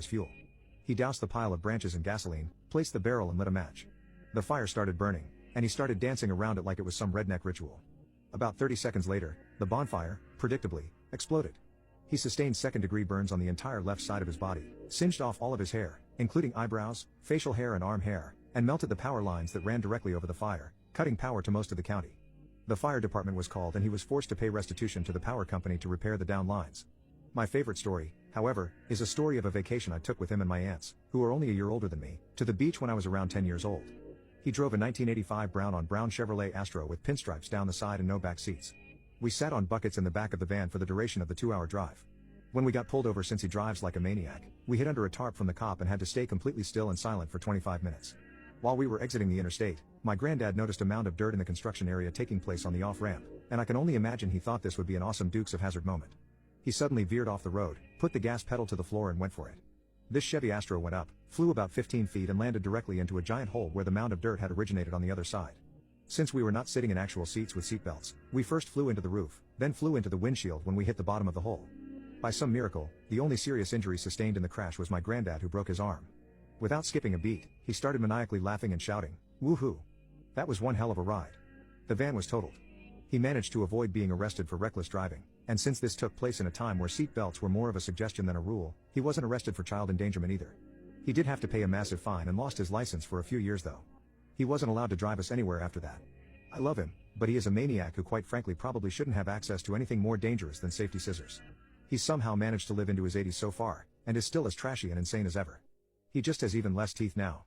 as fuel. He doused the pile of branches in gasoline, placed the barrel and lit a match. The fire started burning, and he started dancing around it like it was some redneck ritual. About 30 seconds later, the bonfire, predictably, exploded. He sustained second-degree burns on the entire left side of his body, singed off all of his hair, including eyebrows, facial hair and arm hair, and melted the power lines that ran directly over the fire, cutting power to most of the county. The fire department was called and he was forced to pay restitution to the power company to repair the down lines. My favorite story, however, is a story of a vacation I took with him and my aunts, who are only a year older than me, to the beach when I was around 10 years old. He drove a 1985 brown-on-brown Chevrolet Astro with pinstripes down the side and no back seats. We sat on buckets in the back of the van for the duration of the 2-hour drive. When we got pulled over since he drives like a maniac, we hid under a tarp from the cop and had to stay completely still and silent for 25 minutes. While we were exiting the interstate, my granddad noticed a mound of dirt in the construction area taking place on the off-ramp, and I can only imagine he thought this would be an awesome Dukes of Hazzard moment. He suddenly veered off the road, put the gas pedal to the floor and went for it. This Chevy Astro went up, flew about 15 feet and landed directly into a giant hole where the mound of dirt had originated on the other side. Since we were not sitting in actual seats with seatbelts, we first flew into the roof, then flew into the windshield when we hit the bottom of the hole. By some miracle, the only serious injury sustained in the crash was my granddad who broke his arm. Without skipping a beat, he started maniacally laughing and shouting, "Woohoo! That was one hell of a ride." The van was totaled. He managed to avoid being arrested for reckless driving, and since this took place in a time where seat belts were more of a suggestion than a rule, he wasn't arrested for child endangerment either. He did have to pay a massive fine and lost his license for a few years though. He wasn't allowed to drive us anywhere after that. I love him, but he is a maniac who quite frankly probably shouldn't have access to anything more dangerous than safety scissors. He's somehow managed to live into his 80s so far, and is still as trashy and insane as ever. He just has even less teeth now.